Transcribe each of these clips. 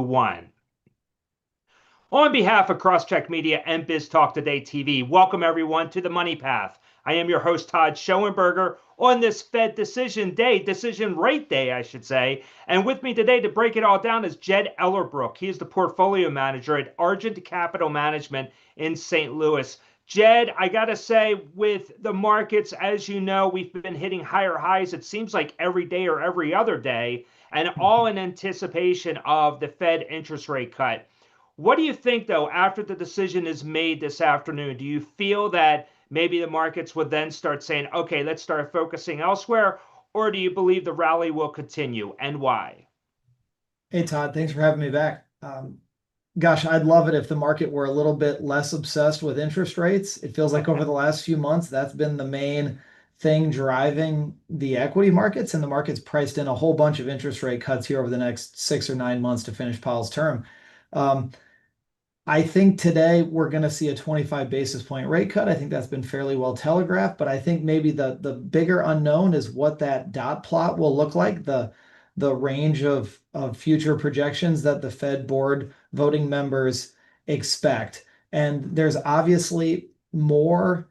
One. On behalf of CrossCheck Media and Biz Talk Today TV, welcome everyone to the Money Path. I am your host, Todd Schoenberger, on this Fed decision rate day, I should say. And with me today to break it all down is Jed Ellerbroek. He is the portfolio manager at Argent Capital Management in St. Louis. Jed, I got to say, with the markets, as you know, we've been hitting higher highs, it seems like every day or every other day, and all in anticipation of the Fed interest rate cut. What do you think, though, after the decision is made this afternoon? Do you feel that maybe the markets would then start saying, okay, let's start focusing elsewhere? Or do you believe the rally will continue, and why? Hey Todd, thanks for having me back. Gosh, I'd love it if the market were a little bit less obsessed with interest rates. It feels like over the last few months, that's been the main thing driving the equity markets, and the market's priced in a whole bunch of interest rate cuts here over the next 6 or 9 months to finish Powell's term. Um, I think today we're going to see a 25 basis point rate cut. I think that's been fairly well telegraphed, but I think maybe the bigger unknown is what that dot plot will look like, the range of future projections that the Fed board voting members expect. And there's obviously more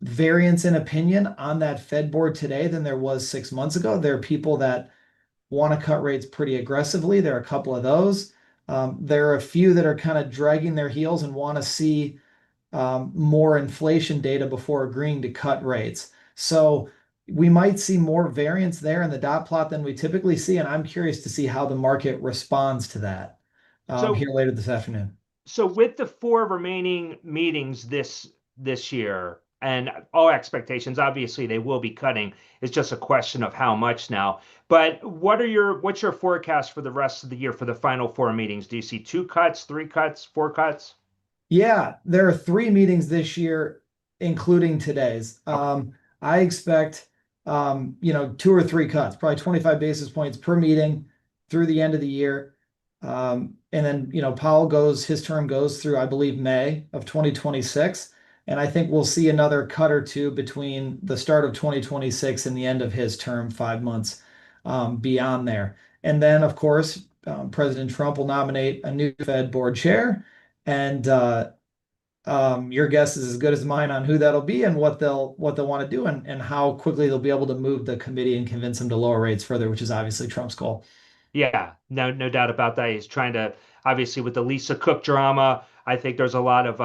variance in opinion on that Fed board today than there was 6 months ago. There are people that want to cut rates pretty aggressively. There are a couple of those. There are a few that are kind of dragging their heels and want to see more inflation data before agreeing to cut rates. So we might see more variance there in the dot plot than we typically see, and I'm curious to see how the market responds to that So, here later this afternoon. so with the four remaining meetings this year, and all expectations, obviously they will be cutting. It's just a question of how much now. But what's your forecast for the rest of the year for the final four meetings? Do you see two cuts, three cuts, four cuts? Yeah, there are three meetings this year, including today's. Okay. I expect, two or three cuts, probably 25 basis points per meeting through the end of the year. And then, his term goes through, I believe, May of 2026. And I think we'll see another cut or two between the start of 2026 and the end of his term, 5 months beyond there. And then, of course, President Trump will nominate a new Fed board chair. And your guess is as good as mine on who that'll be and what they'll want to do and how quickly they'll be able to move the committee and convince them to lower rates further, which is obviously Trump's goal. Yeah, no doubt about that. He's trying to, obviously, with the Lisa Cook drama. I think there's a lot of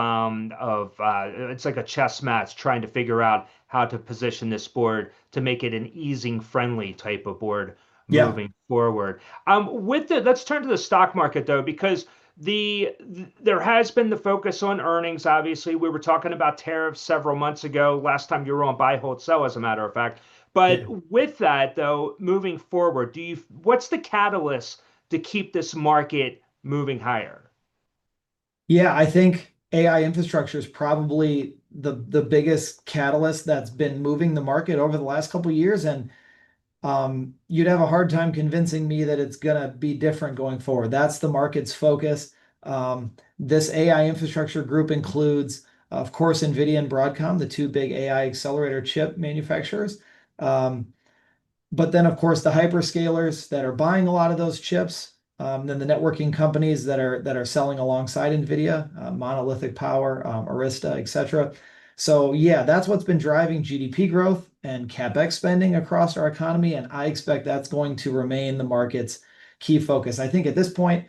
it's like a chess match trying to figure out how to position this board to make it an easing friendly type of board Yeah. moving forward. Let's turn to the stock market though, because there has been the focus on earnings. Obviously, we were talking about tariffs several months ago. Last time you were on buy, hold, sell, as a matter of fact. Yeah. But with that, though, moving forward, what's the catalyst to keep this market moving higher? Yeah, I think AI infrastructure is probably the biggest catalyst that's been moving the market over the last couple of years. And you'd have a hard time convincing me that it's going to be different going forward. That's the market's focus. This AI infrastructure group includes, of course, NVIDIA and Broadcom, the two big AI accelerator chip manufacturers. Um, but then, of course, the hyperscalers that are buying a lot of those chips, then the networking companies that are selling alongside NVIDIA, Monolithic Power, Arista, et cetera. So yeah, that's what's been driving GDP growth and CapEx spending across our economy, and I expect that's going to remain the market's key focus. I think at this point,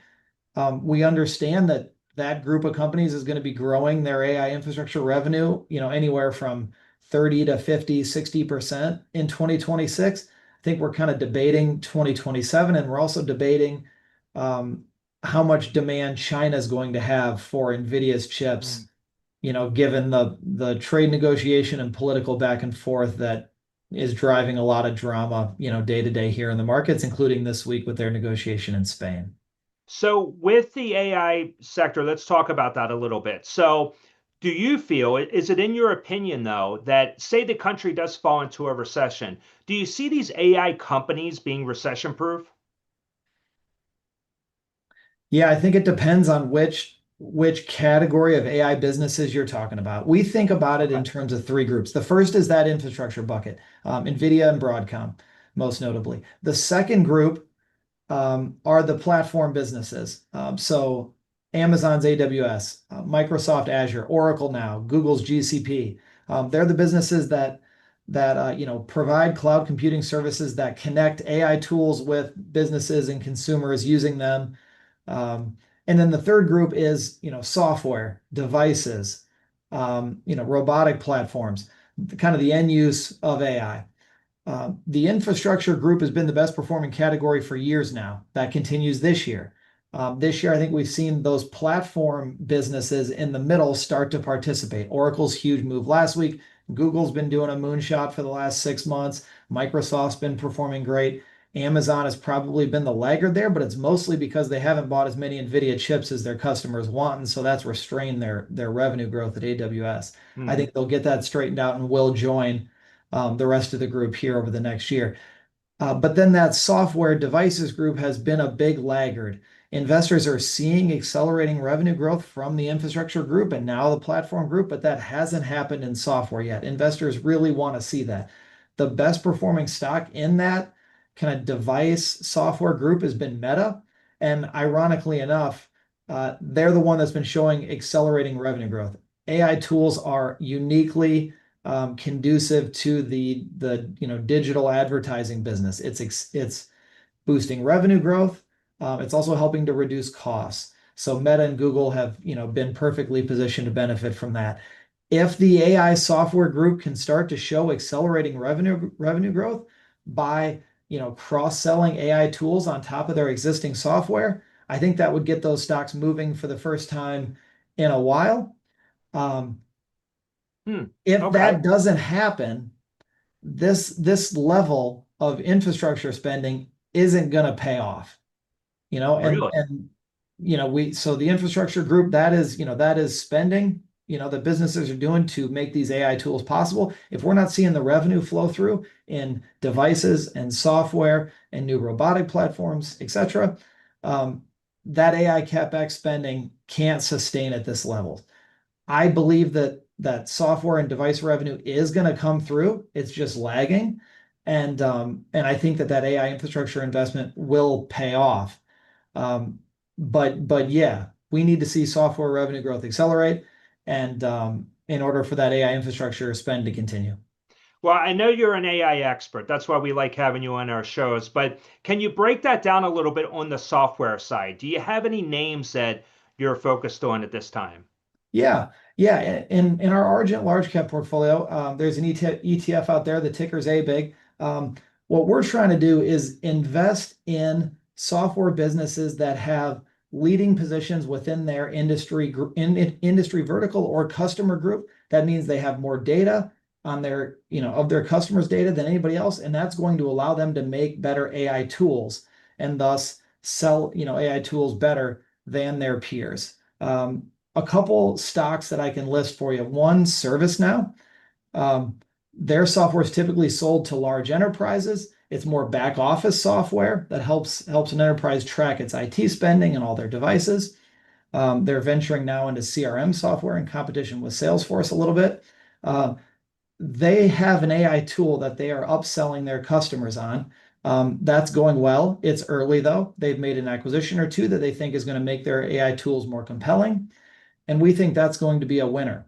we understand that that group of companies is going to be growing their AI infrastructure revenue, anywhere from 30 to 50, 60% in 2026. I think we're kind of debating 2027, and we're also debating um, how much demand China is going to have for NVIDIA's chips, given the trade negotiation and political back and forth that is driving a lot of drama, day to day here in the markets, including this week with their negotiation in Spain. So with the AI sector, let's talk about that a little bit. So do you feel, is it in your opinion though, that say the country does fall into a recession, do you see these AI companies being recession proof? Yeah, I think it depends on which category of AI businesses you're talking about. We think about it in Okay. terms of three groups. The first is that infrastructure bucket, NVIDIA and Broadcom, most notably. The second group are the platform businesses. So Amazon's AWS, Microsoft Azure, Oracle now, Google's GCP. They're the businesses that provide cloud computing services that connect AI tools with businesses and consumers using them. And then the third group is software, devices, robotic platforms, kind of the end use of AI. The infrastructure group has been the best performing category for years now. That continues this year. This year, I think we've seen those platform businesses in the middle start to participate. Oracle's huge move last week. Google's been doing a moonshot for the last 6 months. Microsoft's been performing great. Amazon has probably been the laggard there, but it's mostly because they haven't bought as many NVIDIA chips as their customers want, and so that's restrained their revenue growth at AWS. I Hmm. think they'll get that straightened out and will join the rest of the group here over the next year. But then that software devices group has been a big laggard. Investors are seeing accelerating revenue growth from the infrastructure group and now the platform group, but that hasn't happened in software yet. Investors really want to see that. The best performing stock in that kind of device software group has been Meta. And ironically enough, they're the one that's been showing accelerating revenue growth. AI tools are uniquely conducive to the digital advertising business. It's boosting revenue growth. It's also helping to reduce costs. So Meta and Google have been perfectly positioned to benefit from that. If the AI software group can start to show accelerating revenue growth by cross-selling AI tools on top of their existing software, I think that would get those stocks moving for the first time in a while. Um, Hmm. if Okay. that doesn't happen, this level of infrastructure spending isn't going to pay off, and Really? we so the infrastructure group that is spending that businesses are doing to make these AI tools possible. If we're not seeing the revenue flow through in devices and software and new robotic platforms, etc., um, that AI CapEx spending can't sustain at this level. I believe that software and device revenue is going to come through. It's just lagging, and I think that AI infrastructure investment will pay off. Um, but yeah, we need to see software revenue growth accelerate, and in order for that AI infrastructure spend to continue. Well, I know you're an AI expert. That's why we like having you on our shows. But can you break that down a little bit on the software side? Do you have any names that you're focused on at this time? Yeah, yeah. In our Argent large cap portfolio, there's an ETF out there. The ticker's A big. What we're trying to do is invest in software businesses that have leading positions within their industry vertical or customer group. That means they have more data on of their customers' data than anybody else, and that's going to allow them to make better AI tools and thus sell, AI tools better than their peers. A couple stocks that I can list for you. One, ServiceNow. Um, their software is typically sold to large enterprises. It's more back office software that helps an enterprise track its IT spending and all their devices. They're venturing now into CRM software in competition with Salesforce a little bit. Uh, they have an AI tool that they are upselling their customers on. That's going well. It's early though. They've made an acquisition or two that they think is going to make their AI tools more compelling. And we think that's going to be a winner.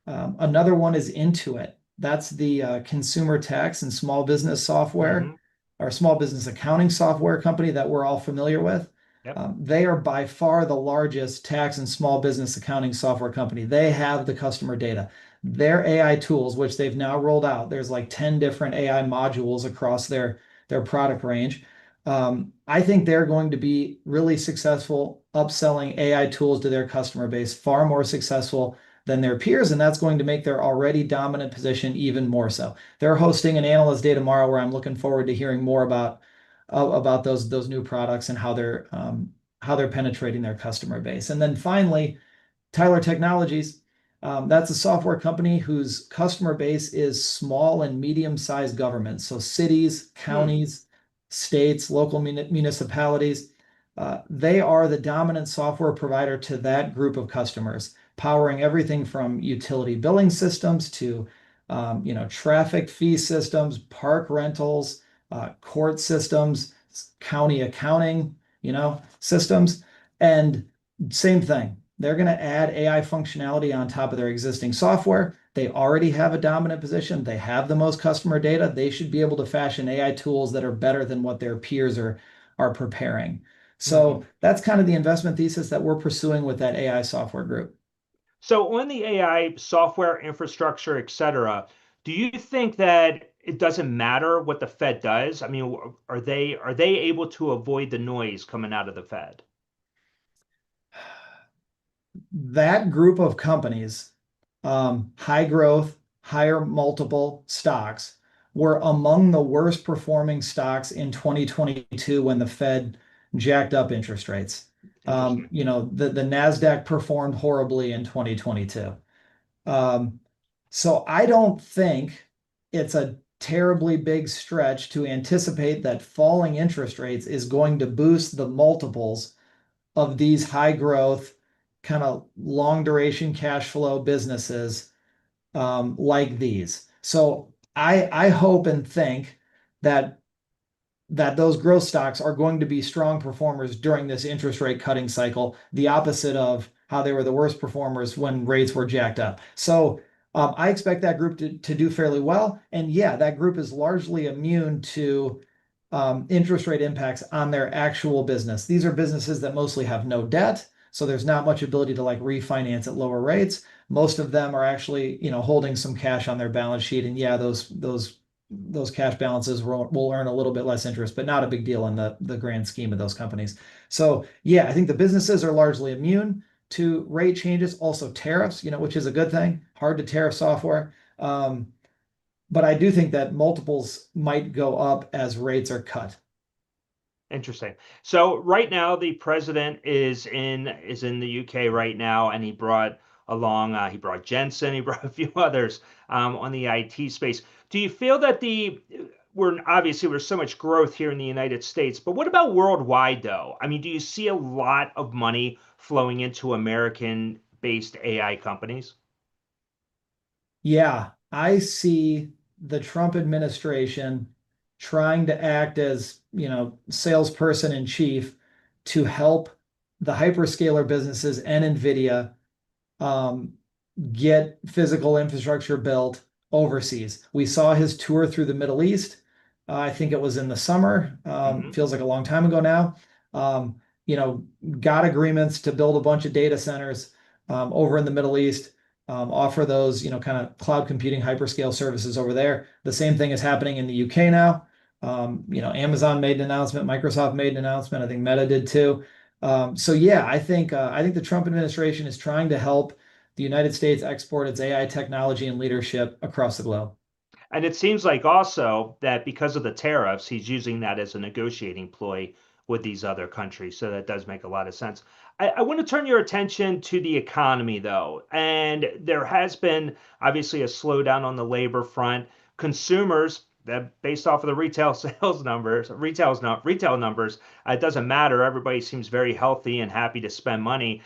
Another one is Intuit. That's the consumer tax and small business software Hmm. or small business accounting software company that we're all familiar with. Yep. They are by far the largest tax and small business accounting software company. They have the customer data. Their AI tools, which they've now rolled out, there's like 10 different AI modules across their product range. I think they're going to be really successful upselling AI tools to their customer base, far more successful than their peers, and that's going to make their already dominant position even more so. They're hosting an analyst day tomorrow where I'm looking forward to hearing more about those new products and how they're penetrating their customer base. And then finally, Tyler Technologies. That's a software company whose customer base is small and medium-sized governments, so cities, Hmm. counties, states, local municipalities. They are the dominant software provider to that group of customers, powering everything from utility billing systems to traffic fee systems, park rentals, court systems, county accounting, systems. And same thing. They're going to add AI functionality on top of their existing software. They already have a dominant position. They have the most customer data. They should be able to fashion AI tools that are better than what their peers are preparing. So that's kind of the investment thesis that we're pursuing with that AI software group. So on the AI software infrastructure, et cetera, do you think that it doesn't matter what the Fed does? I mean, are they able to avoid the noise coming out of the Fed? That group of companies, high growth, higher multiple stocks, were among the worst performing stocks in 2022 when the Fed jacked up interest rates. Interesting. The NASDAQ performed horribly in 2022. So I don't think it's a terribly big stretch to anticipate that falling interest rates is going to boost the multiples of these high growth, kind of long duration cash flow businesses like these. So I hope and think that those growth stocks are going to be strong performers during this interest rate cutting cycle, the opposite of how they were the worst performers when rates were jacked up. So I expect that group to do fairly well. And yeah, that group is largely immune to interest rate impacts on their actual business. These are businesses that mostly have no debt, so there's not much ability to like refinance at lower rates. Most of them are actually, holding some cash on their balance sheet, and yeah, those cash balances will earn a little bit less interest, but not a big deal in the grand scheme of those companies. So yeah, I think the businesses are largely immune to rate changes, also tariffs, which is a good thing. Hard to tariff software. But I do think that multiples might go up as rates are cut. Interesting. So right now the president is in the UK right now, and he brought Jensen, he brought a few others on the IT space. Do you feel that we're so much growth here in the United States, but what about worldwide though? I mean, do you see a lot of money flowing into American-based AI companies? Yeah, I see the Trump administration trying to act as, salesperson in chief to help the hyperscaler businesses and NVIDIA um, get physical infrastructure built overseas. We saw his tour through the Middle East. I think it was in the summer. Hmm. Feels like a long time ago now. Um, you know, got agreements to build a bunch of data centers over in the Middle East, offer those, kind of cloud computing hyperscale services over there. The same thing is happening in the UK now. Amazon made an announcement, Microsoft made an announcement. I think Meta did too. So yeah, I think the Trump administration is trying to help the United States export its AI technology and leadership across the globe. And it seems like also that because of the tariffs, he's using that as a negotiating ploy with these other countries. So that does make a lot of sense. I want to turn your attention to the economy, though. And there has been obviously a slowdown on the labor front. Consumers, that based off of the retail sales numbers, retail numbers, it doesn't matter. Everybody seems very healthy and happy to spend money.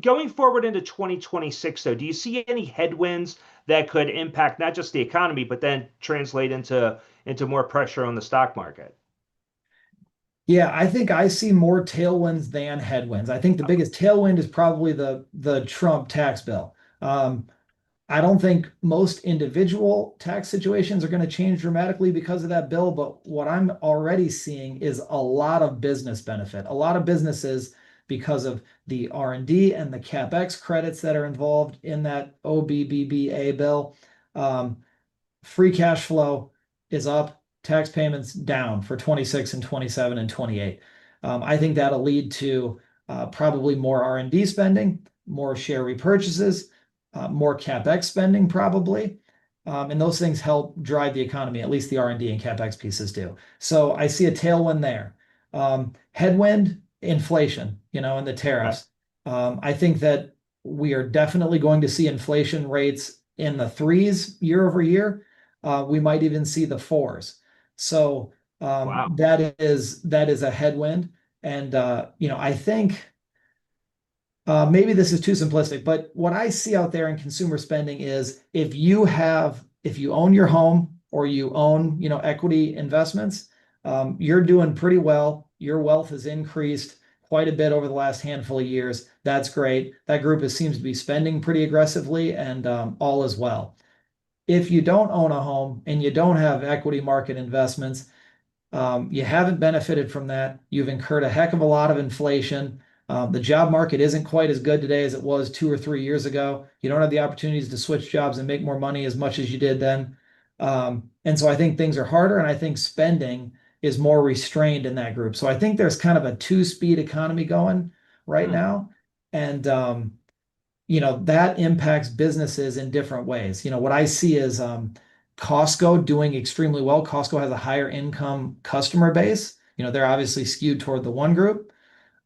Going forward into 2026, though, do you see any headwinds that could impact not just the economy, but then translate into more pressure on the stock market? Yeah, I think I see more tailwinds than headwinds. I think the biggest tailwind is probably the Trump tax bill. I don't think most individual tax situations are going to change dramatically because of that bill, but what I'm already seeing is a lot of business benefit. A lot of businesses, because of the R&D and the CapEx credits that are involved in that OBBBA bill, um, free cash flow is up, tax payments down for 26 and 27 and 28. I think that'll lead to probably more R&D spending, more share repurchases, more CapEx spending probably. And those things help drive the economy, at least the R&D and CapEx pieces do. So I see a tailwind there. Headwind, inflation, and the Okay. tariffs. I think that we are definitely going to see inflation rates in the threes year over year. We might even see the fours. So Wow. that is a headwind. And I think maybe this is too simplistic, but what I see out there in consumer spending is if you own your home or you own, equity investments, You're doing pretty well. Your wealth has increased quite a bit over the last handful of years. That's great. That group seems to be spending pretty aggressively, and all is well. If you don't own a home and you don't have equity market investments, you haven't benefited from that. You've incurred a heck of a lot of inflation. The job market isn't quite as good today as it was 2 or 3 years ago. You don't have the opportunities to switch jobs and make more money as much as you did then. And so I think things are harder, and I think spending is more restrained in that group. So I think there's kind of a two-speed economy going right Hmm. now. And that impacts businesses in different ways. What I see is Costco doing extremely well. Costco has a higher income customer base. They're obviously skewed toward the one group.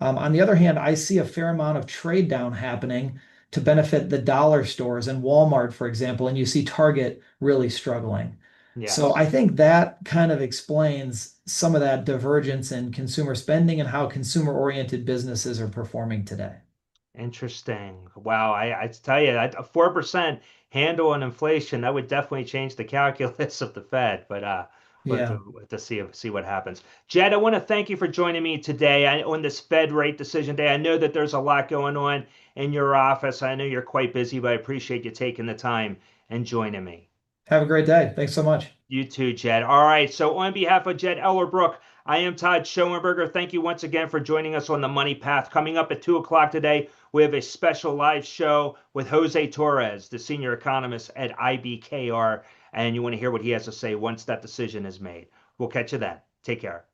On the other hand, I see a fair amount of trade down happening to benefit the dollar stores and Walmart, for example, and you see Target really struggling. So Yes. I think that kind of explains some of that divergence in consumer spending and how consumer-oriented businesses are performing today. Interesting. Wow. I tell you, a 4% handle on inflation, that would definitely change the calculus of the Fed. But Yeah. to see what happens. Jed, I want to thank you for joining me today on this Fed rate decision day. I know that there's a lot going on in your office. I know you're quite busy, but I appreciate you taking the time and joining me. Have a great day. Thanks so much. You too, Jed. All right. So, on behalf of Jed Ellerbrook, I am Todd Schoenberger. Thank you once again for joining us on the Money Path. Coming up at 2 o'clock today, we have a special live show with Jose Torres, the senior economist at IBKR. And you want to hear what he has to say once that decision is made. We'll catch you then. Take care.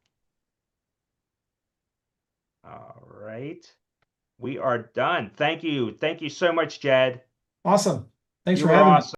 All right. We are done. Thank you. Thank you so much, Jed. Awesome. Thanks You for were having me. awesome.